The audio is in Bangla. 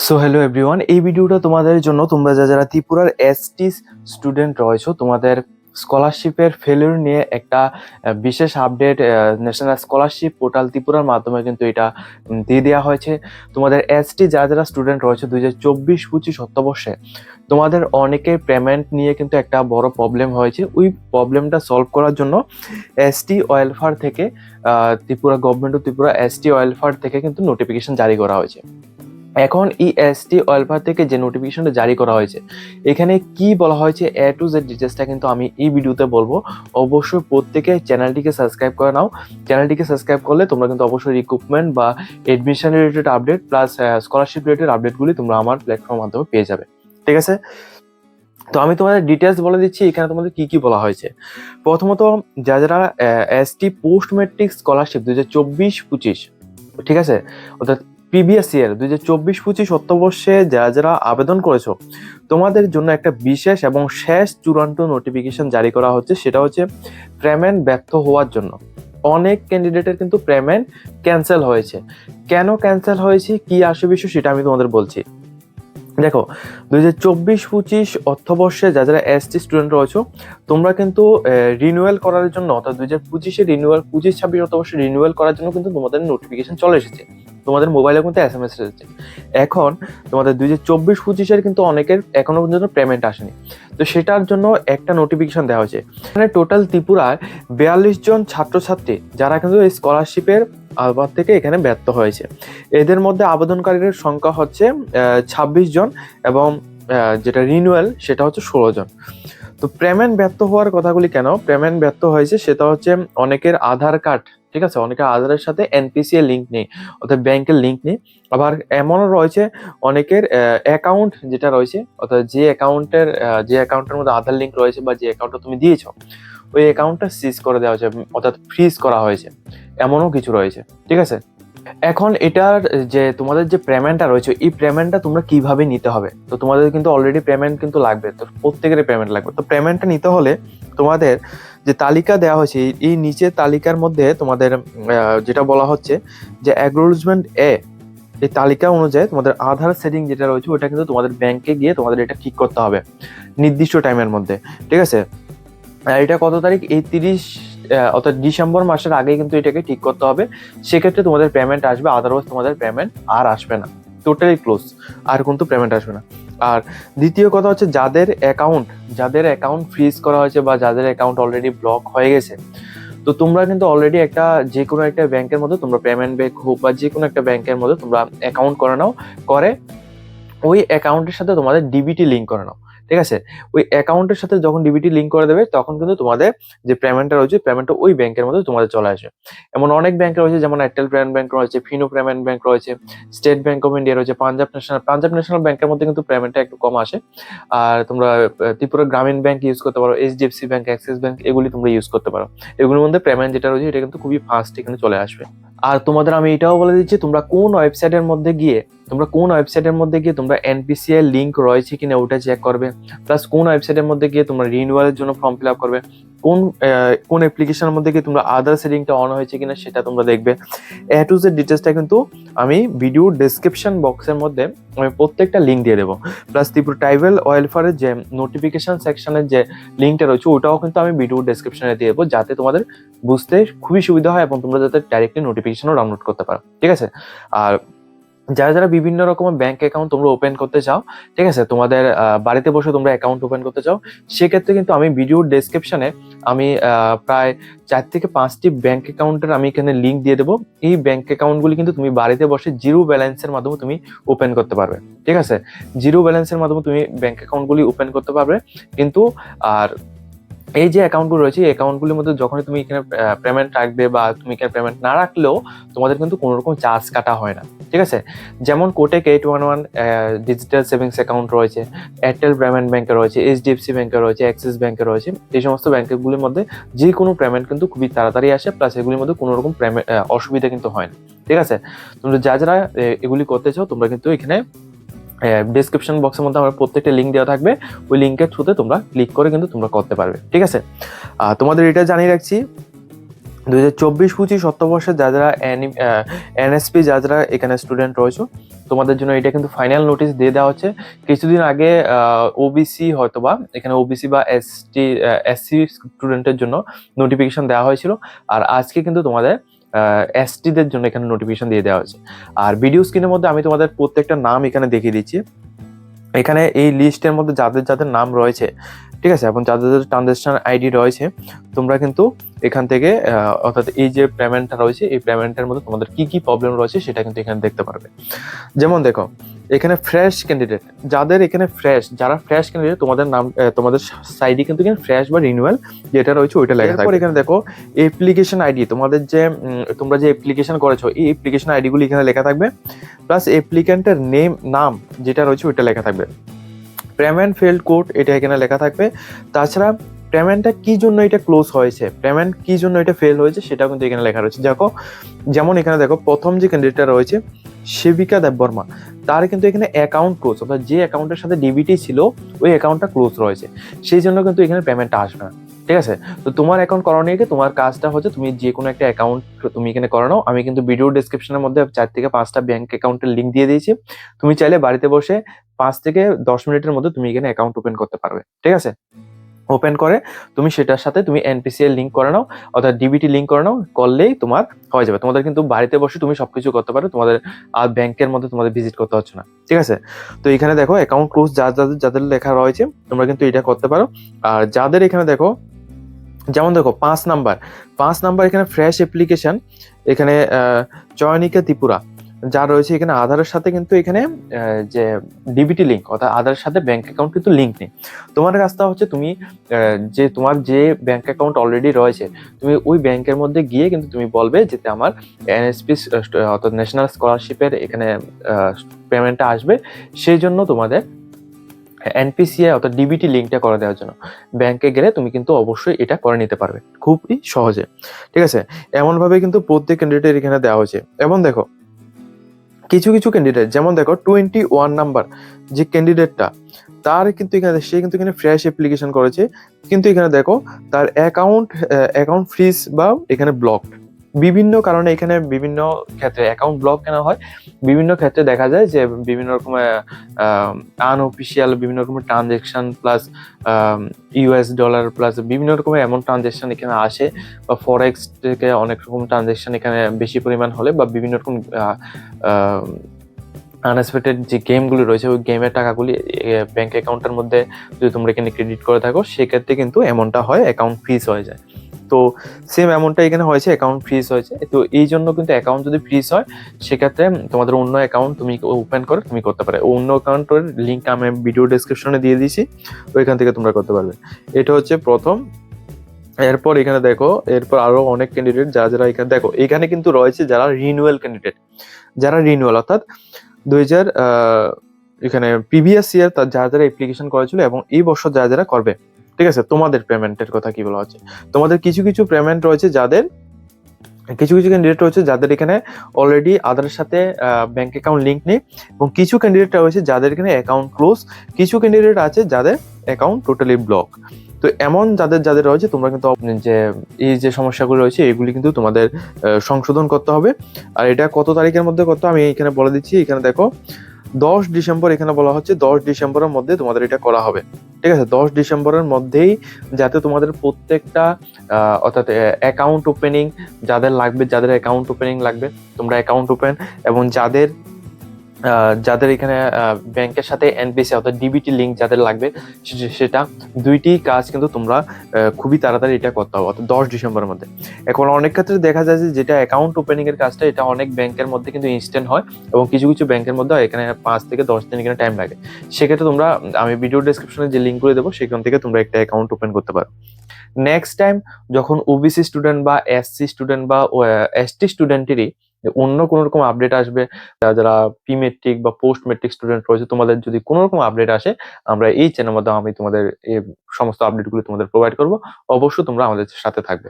সো হ্যালো এভরিওয়ান, এই ভিডিওটা তোমাদের জন্য তোমরা যারা ত্রিপুরার এসটি স্টুডেন্ট রয়েছো তোমাদের স্কলারশিপের ফেলিওর নিয়ে একটা বিশেষ আপডেট ন্যাশনাল স্কলারশিপ পোর্টাল ত্রিপুরার মাধ্যমে কিন্তু এটা দিয়ে দেওয়া হয়েছে। তোমাদের এসটি যারা স্টুডেন্ট রয়েছে 2024-25 অর্থবর্ষে তোমাদের অনেকের পেমেন্ট নিয়ে কিন্তু একটা বড় প্রবলেম হয়েছে। ওই প্রবলেমটা সলভ করার জন্য এসটি ওয়েলফেয়ার থেকে Tripura government of Tripura ST welfare থেকে কিন্তু নোটিফিকেশন জারি করা হয়েছে। এখন এই এসটি ওয়েলফেয়ার থেকে যে নোটিফিকেশনটা জারি করা হয়েছে এখানে কি বলা হয়েছে এ টু জেড ডিটেলসটা কিন্তু আমি এই ভিডিওতে বলবো। অবশ্যই প্রত্যেকে চ্যানেলটিকে সাবস্ক্রাইব করে নাও। চ্যানেলটিকে সাবস্ক্রাইব করলে তোমরা কিন্তু অবশ্যই রিক্রুটমেন্ট বা admission related update plus scholarship related আপডেটগুলি তোমরা আমার প্ল্যাটফর্মের মাধ্যমে পেয়ে যাবে। ঠিক আছে, তো আমি তোমাদের ডিটেলস বলে দিচ্ছি এখানে তোমাদের কি কি বলা হয়েছে। প্রথমত যারা এসটি পোস্ট ম্যাট্রিক স্কলারশিপ 2024-25, ঠিক আছে, অর্থাৎ প্রিভিয়াস ইয়ার 2024-25 অর্থবর্ষে যারা আবেদন করেছো তোমাদের জন্য একটা বিশেষ এবং শেষ চূড়ান্ত নোটিফিকেশন জারি করা হচ্ছে। সেটা হচ্ছে পেমেন্ট ব্যর্থ হওয়ার জন্য অনেক ক্যান্ডিডেটের কিন্তু পেমেন্ট ক্যান্সেল হয়েছে। কেন ক্যান্সেল হয়েছে, কি আসে বিষয়, সেটা আমি তোমাদের বলছি। দেখো, 2024-25 অর্থবর্ষে যারা এসটি স্টুডেন্ট রয়েছে তোমরা কিন্তু রিনিউয়াল করার জন্য, অর্থাৎ 2025-এ রিনিউয়াল 25-26 অর্থবর্ষে রিনিউয়াল করার জন্য কিন্তু তোমাদের নোটিফিকেশন চলে এসেছে, তোমাদের মোবাইলে কিন্তু SMS এসেছে। এখন তোমাদের 2024-25-এর কিন্তু অনেকের এখনো পর্যন্ত পেমেন্ট আসেনি, তো সেটার জন্য একটা নোটিফিকেশন দেওয়া হয়েছে। এখানে টোটাল ত্রিপুরায় 42 জন ছাত্রছাত্রী যারা কিন্তু এই স্কলারশিপের আবার থেকে এখানে ব্যর্থ হয়েছে। এদের মধ্যে আবেদনকারীদের সংখ্যা হচ্ছে 26 জন এবং যেটা রিনিউয়াল সেটা হচ্ছে 16 জন। তো পেমেন্ট ব্যর্থ হওয়ার কথাগুলি কেন পেমেন্ট ব্যর্থ হয়েছে সেটা হচ্ছে অনেকের আধার কার্ড, ঠিক আছে, অনেকের আধারের সাথে এনপিসি এর লিঙ্ক নেই, অর্থাৎ ব্যাংকের লিঙ্ক নেই। আবার এমনও রয়েছে অনেকের অ্যাকাউন্ট যেটা রয়েছে, অর্থাৎ যে অ্যাকাউন্টের মধ্যে আধার লিঙ্ক রয়েছে বা যে অ্যাকাউন্টটা তুমি দিয়েছো ওই অ্যাকাউন্টটা সিজ করে দেওয়া হয়েছে, অর্থাৎ ফ্রিজ করা হয়েছে, এমনও কিছু রয়েছে। ঠিক আছে, এখন এটার যে তোমাদের যে পেমেন্টটা রয়েছে এই পেমেন্টটা তোমরা কিভাবে নিতে হবে, তো তোমাদের কিন্তু অলরেডি পেমেন্ট কিন্তু লাগবে, তো প্রত্যেকের পেমেন্ট লাগবে। তো পেমেন্টটা নিতে হলে তোমাদের যে তালিকা দেওয়া হয়েছে এই নিচের তালিকার মধ্যে তোমাদের যেটা বলা হচ্ছে যে অ্যাকনোলেজমেন্ট এই তালিকা অনুযায়ী তোমাদের আধার সেটিং যেটা রয়েছে ওটা কিন্তু তোমাদের ব্যাংকে গিয়ে তোমাদের এটা ঠিক করতে হবে নির্দিষ্ট টাইমের মধ্যে। ঠিক আছে, এটা কত তারিখ, এই 30 অর্থাৎ ডিসেম্বর মাসের আগে কিন্তু এটাকে ঠিক করতে হবে। সেক্ষেত্রে তোমাদের পেমেন্ট আসবে, আদারওয়াইজ তোমাদের পেমেন্ট আর আসবে না, টোটালি ক্লোজ, আর কিন্তু পেমেন্ট আসবে না। আর দ্বিতীয় কথা হচ্ছে যাদের অ্যাকাউন্ট ফ্রিজ করা হয়েছে বা যাদের অ্যাকাউন্ট অলরেডি ব্লক হয়ে গেছে, তো তোমরা কিন্তু অলরেডি একটা যে কোনো একটা ব্যাংকের মধ্যে তোমরা পেমেন্ট ব্যাংক হোক বা যে কোনো একটা ব্যাংকের মধ্যে তোমরা অ্যাকাউন্ট করে নাও, করে ওই অ্যাকাউন্টের সাথে তোমাদের ডিবিটি লিঙ্ক করে নাও। ঠিক আছে, ওই অ্যাকাউন্টের সাথে যখন ডিবিটি লিঙ্ক করে দেবে তখন কিন্তু তোমাদের যে পেমেন্টটা রয়েছে পেমেন্টটা ওই ব্যাংকের মধ্যে তোমাদের চলে আসবে। এমন অনেক ব্যাংক রয়েছে, যেমন এয়ারটেল পেমেন্ট ব্যাংক রয়েছে, ফিনো পেমেন্ট ব্যাংক রয়েছে, স্টেট ব্যাংক অফ ইন্ডিয়া রয়েছে, পাঞ্জাব ন্যাশনাল ব্যাংকের মধ্যে কিন্তু পেমেন্টটা একটু কম আসে। আর তোমরা ত্রিপুরা গ্রামীণ ব্যাংক ইউজ করতে পারো, এইচডিএফসি ব্যাংক, অ্যাক্সিস ব্যাংক, এগুলি তোমরা ইউজ করতে পারো। এগুলোর মধ্যে পেমেন্ট যেটা রয়েছে এটা কিন্তু খুবই ফাস্ট এখানে চলে আসবে। আর তোমাদের আমি এটাও বলে দিচ্ছি তোমরা কোন ওয়েবসাইটের মধ্যে গিয়ে তোমরা এনপিসিআই লিঙ্ক রয়েছে কিনা ওটা চেক করবে, প্লাস কোন ওয়েবসাইটের মধ্যে গিয়ে তোমরা রিনিউয়ালের জন্য ফর্ম ফিল আপ করবে, কোন অ্যাপ্লিকেশনের মধ্যে গিয়ে তোমরা আধার সেটিংটা অন হয়েছে কিনা সেটা তোমরা দেখবে। এ টু জেড ডিটেলসটা কিন্তু আমি ভিডিও ডেসক্রিপশন বক্সের মধ্যে আমি প্রত্যেকটা লিঙ্ক দিয়ে দেবো। প্লাস ত্রিপুরা ট্রাইবাল ওয়েলফেয়ারের যে নোটিফিকেশন সেকশনের যে লিঙ্কটা রয়েছে ওটাও কিন্তু আমি ভিডিও ডেসক্রিপশনে দিয়ে দেবো, যাতে তোমাদের বুঝতে খুবই সুবিধা হয় এবং তোমরা যাতে ডাইরেক্টলি নোটিফিকেশনও ডাউনলোড করতে পারো। ঠিক আছে, আর যারা বিভিন্ন রকমের ব্যাংক অ্যাকাউন্ট তোমরা ওপেন করতে চাও, ঠিক আছে, তোমাদের বাড়িতে বসে তোমরা অ্যাকাউন্ট ওপেন করতে চাও, সেক্ষেত্রে কিন্তু আমি ভিডিওর ডেসক্রিপশনে আমি প্রায় 4 থেকে 5টি ব্যাংক অ্যাকাউন্টের আমি এখানে লিঙ্ক দিয়ে দেবো। এই ব্যাংক অ্যাকাউন্টগুলি কিন্তু তুমি বাড়িতে বসে জিরো ব্যালেন্সের মাধ্যমে তুমি ওপেন করতে পারবে। ঠিক আছে, জিরো ব্যালেন্সের মাধ্যমে তুমি ব্যাংক অ্যাকাউন্টগুলি ওপেন করতে পারবে। কিন্তু আর এই যে অ্যাকাউন্টগুলো রয়েছে এই অ্যাকাউন্টগুলির মধ্যে যখনই তুমি এখানে পেমেন্ট রাখবে বা তুমি এখানে পেমেন্ট না রাখলেও তোমাদের কিন্তু কোনো রকম চার্জ কাটা হয় না। ঠিক আছে, যেমন কোটেক 811 ডিজিটাল সেভিংস অ্যাকাউন্ট রয়েছে, এয়ারটেল পেমেন্ট ব্যাংকে রয়েছে, এইচডিএফসি ব্যাংকে রয়েছে, অ্যাক্সিস ব্যাংকে রয়েছে, এই সমস্ত ব্যাংকগুলির মধ্যে যে কোনো পেমেন্ট কিন্তু খুবই তাড়াতাড়ি আসে, প্লাস এগুলির মধ্যে কোনো রকম অসুবিধা কিন্তু হয় না। ঠিক আছে, তোমরা যারা এগুলি করতে চাও তোমরা কিন্তু এখানে ডেসক্রিপশন বক্সের মধ্যে আমার প্রত্যেকটা লিঙ্ক দেওয়া থাকবে, ওই লিঙ্কের থ্রুতে তোমরা ক্লিক করে কিন্তু তোমরা করতে পারবে। ঠিক আছে, তোমাদের এটা জানিয়ে রাখছি 2024-25 অর্থবর্ষে যারা এনএসপি যারা এখানে স্টুডেন্ট রয়েছে তোমাদের জন্য এটা কিন্তু ফাইনাল নোটিশ দিয়ে দেওয়া হচ্ছে। কিছুদিন আগে ওবিসি হয়তোবা এখানে ওবিসি বা এসসি স্টুডেন্টের জন্য নোটিফিকেশন দেওয়া হয়েছিল, আর আজকে কিন্তু তোমাদের এসটিদের জন্য এখানে নোটিফিকেশন দিয়ে দেওয়া হয়েছে। আর ভিডিও স্ক্রিনের মধ্যে আমি তোমাদের প্রত্যেকটা নাম এখানে দেখিয়ে দিচ্ছি। এখানে এই লিস্টের মধ্যে যাদের যাদের নাম রয়েছে, ঠিক আছে, এবং যাদের যাদের ট্রানজাকশন আইডি রয়েছে, তোমরা কিন্তু এখান থেকে অর্থাৎ এই যে পেমেন্টটা রয়েছে এই পেমেন্টের মধ্যে তোমাদের কি কি প্রবলেম রয়েছে সেটা কিন্তু এখানে দেখতে পারবে। যেমন দেখো এখানে ফ্রেশ ক্যান্ডিডেট, যাদের এখানে যারা ফ্রেশ ক্যান্ডিডেট তোমাদের নাম তোমাদের সাইডে কিন্তু এখানে ফ্রেশ বা রিনিউয়াল যেটা রয়েছে ওইটা লেখা থাকবে। এখানে দেখো অ্যাপ্লিকেশন আইডি, তোমাদের যে তোমরা যে অ্যাপ্লিকেশন করেছো এই অ্যাপ্লিকেশন আইডিগুলো এখানে লেখা থাকবে, প্লাস অ্যাপ্লিক্যান্টের নাম যেটা রয়েছে ওইটা লেখা থাকবে। পেমেন্ট ফেল্ড কোড এটা এখানে লেখা থাকবে। তাছাড়া পেমেন্টটা কি জন্য এটা ক্লোজ হয়েছে, পেমেন্ট কি জন্য এটা ফেল হয়েছে সেটাও কিন্তু এখানে লেখা রয়েছে। দেখো যেমন এখানে দেখো প্রথম যে ক্যান্ডিডেটটা রয়েছে সেবিকা দেববর্মা, তার কিন্তু এখানে অ্যাকাউন্ট ক্লোজ, অর্থাৎ যে অ্যাকাউন্টের সাথে ডিবিটি ছিল ওই অ্যাকাউন্টটা ক্লোজ রয়েছে, সেই জন্য কিন্তু এখানে পেমেন্টটা আসবে না। ঠিক আছে, তো তোমার অ্যাকাউন্ট করানো নিয়ে তোমার কাজটা হচ্ছে তুমি যে কোনো একটা অ্যাকাউন্ট তুমি এখানে করে নাও। আমি কিন্তু ভিডিও ডেসক্রিপশনের মধ্যে 4 থেকে 5টা ব্যাংক অ্যাকাউন্টের লিঙ্ক দিয়ে দিয়েছি। তুমি চাইলে বাড়িতে বসে 5 থেকে 10 মিনিটের মধ্যে তুমি এখানে অ্যাকাউন্ট ওপেন করতে পারবে। ঠিক আছে, ওপেন করে তুমি সেটার সাথে তুমি এনপিসিআই লিঙ্ক করে নাও, অর্থাৎ ডিবিটি লিঙ্ক করে নাও, করলেই তোমার হয়ে যাবে। তোমাদের কিন্তু বাড়িতে বসে তুমি সবকিছু করতে পারো, তোমাদের আর ব্যাংকের মধ্যে তোমাদের ভিজিট করতে হচ্ছে না। ঠিক আছে, তো এখানে দেখো অ্যাকাউন্ট ক্লোজ যাদের লেখা রয়েছে তোমরা কিন্তু এটা করতে পারো। আর যাদের এখানে দেখো যেমন দেখো 5 নাম্বার এখানে ফ্রেশ অ্যাপ্লিকেশন, এখানে চয়নিকা ত্রিপুরা যা রয়েছে এখানে আধারের সাথে কিন্তু এখানে যে ডিবিটি লিঙ্ক অর্থাৎ আধারের সাথে ব্যাংক অ্যাকাউন্ট কিন্তু লিঙ্ক নেই। তোমার কাজটা হচ্ছে তুমি যে তোমার যে ব্যাংক অ্যাকাউন্ট অলরেডি রয়েছে তুমি ওই ব্যাংকের মধ্যে গিয়ে কিন্তু তুমি বলবে যে আমার এনএসপি অর্থাৎ ন্যাশনাল স্কলারশিপের এখানে পেমেন্টটা আসবে, সেই জন্য তোমাদের এনপিসিআই অর্থাৎ ডিবিটি লিঙ্কটা করে দেওয়ার জন্য ব্যাংকে গেলে তুমি কিন্তু অবশ্যই এটা করে নিতে পারবে খুবই সহজে। ঠিক আছে, এমনভাবে কিন্তু প্রত্যেক ক্যান্ডিডেট এখানে দেওয়া হয়েছে। এবং দেখো কিছু কিছু ক্যান্ডিডেট যেমন দেখো 21 নাম্বার যে ক্যান্ডিডেটটা তার কিন্তু এখানে সে কিন্তু এখানে ফ্রেশ অ্যাপ্লিকেশন করেছে, কিন্তু এখানে দেখো তার অ্যাকাউন্ট ফ্রিজ বা এখানে ব্লকড বিভিন্ন কারণে। এখানে বিভিন্ন ক্ষেত্রে অ্যাকাউন্ট ব্লক কেন হয়, বিভিন্ন ক্ষেত্রে দেখা যায় যে বিভিন্ন রকমের আনঅফিসিয়াল বিভিন্ন রকমের transaction plus US dollar plus বিভিন্ন রকমের এমন ট্রানজেকশন এখানে আসে, বা ফরেক্স থেকে অনেক রকম ট্রানজেকশন এখানে বেশি পরিমাণ হলে, বা বিভিন্ন রকম আনএক্সপেক্টেড যে গেমগুলি রয়েছে ওই গেমের টাকাগুলি ব্যাংক অ্যাকাউন্টের মধ্যে যদি তোমরা এখানে ক্রেডিট করে থাকো সেক্ষেত্রে কিন্তু এমনটা হয়, অ্যাকাউন্ট ফ্রিজ হয়ে যায়। তো সেম এমনটা এখানে হয়েছে, অ্যাকাউন্ট ফ্রিজ হয়েছে। তো এই জন্য কিন্তু অ্যাকাউন্ট যদি ফ্রিজ হয় সেক্ষেত্রে তোমাদের অন্য অ্যাকাউন্ট তুমি ওপেন করে তুমি করতে পারো। অন্য অ্যাকাউন্টের লিঙ্ক আমি ভিডিও ডেসক্রিপশনে দিয়ে দিয়েছি, ওইখান থেকে তোমরা করতে পারবে। এটা হচ্ছে প্রথম। এরপর এখানে দেখো এরপর আরো অনেক ক্যান্ডিডেট যারা যারা এখানে দেখো এখানে কিন্তু রয়েছে যারা রিনিউয়াল ক্যান্ডিডেট, যারা রিনিউয়াল অর্থাৎ 2000 এখানে প্রিভিয়াস ইয়ার তার যারা যারা অ্যাপ্লিকেশন করেছিল এবং এই বছর যারা যারা করবে। ঠিক আছে, তোমাদের পেমেন্টের কথা কি বলা হচ্ছে, তোমাদের কিছু কিছু পেমেন্ট রয়েছে যাদের কিছু কিছু ক্যান্ডিডেট রয়েছে যাদের এখানে অলরেডি আধারের সাথে ব্যাংক অ্যাকাউন্ট লিঙ্ক নেই, এবং কিছু ক্যান্ডিডেট রয়েছে যাদের এখানে অ্যাকাউন্ট ক্লোজ, কিছু ক্যান্ডিডেট আছে যাদের অ্যাকাউন্ট টোটালি ব্লক। তো এমন যাদের যাদের রয়েছে তোমরা কিন্তু যে এই যে সমস্যাগুলো রয়েছে এগুলি কিন্তু তোমাদের সংশোধন করতে হবে। আর এটা কত তারিখের মধ্যে করতে আমি এখানে বলে দিচ্ছি। এখানে দেখো 10 ডিসেম্বর এখানে বলা হচ্ছে 10 ডিসেম্বরের মধ্যে তোমাদের এটা করা হবে। ঠিক আছে, 10 ডিসেম্বরের মধ্যেই যাতে তোমাদের প্রত্যেকটা অর্থাৎ অ্যাকাউন্ট ওপেনিং যাদের লাগবে, যাদের অ্যাকাউন্ট ওপেনিং লাগবে তোমরা অ্যাকাউন্ট ওপেন, এবং যাদের যাদের এখানে ব্যাংকের সাথে এনপিসি অর্থাৎ ডিবিটি লিঙ্ক যাদের লাগবে সেটা দুইটি কাজ কিন্তু তোমরা খুবই তাড়াতাড়ি এটা করতে হবে অর্থাৎ 10 ডিসেম্বরের মধ্যে। এখন অনেক ক্ষেত্রে দেখা যায় যে যেটা অ্যাকাউন্ট ওপেনিং এর কাজটা এটা অনেক ব্যাংকের মধ্যে কিন্তু ইনস্ট্যান্ট হয়, এবং কিছু কিছু ব্যাংকের মধ্যে এখানে 5 থেকে 10 দিন এখানে টাইম লাগে। সেক্ষেত্রে তোমরা আমি ভিডিও ডেসক্রিপশনে যে লিঙ্ক করে দেবো সেখান থেকে তোমরা একটা অ্যাকাউন্ট ওপেন করতে পারো। নেক্সট টাইম যখন ওবিসি স্টুডেন্ট বা এসসি স্টুডেন্ট বা এসটি স্টুডেন্টেরই অন্য কোনো রকম আপডেট আসবে, যারা প্রি মেট্রিক বা পোস্ট মেট্রিক স্টুডেন্ট রয়েছে তোমাদের যদি কোনো রকম আপডেট আসে আমরা এই চ্যানেলের মাধ্যমে আমি তোমাদের এই সমস্ত আপডেটগুলো তোমাদের প্রোভাইড করবো। অবশ্যই তোমরা আমাদের সাথে থাকবে।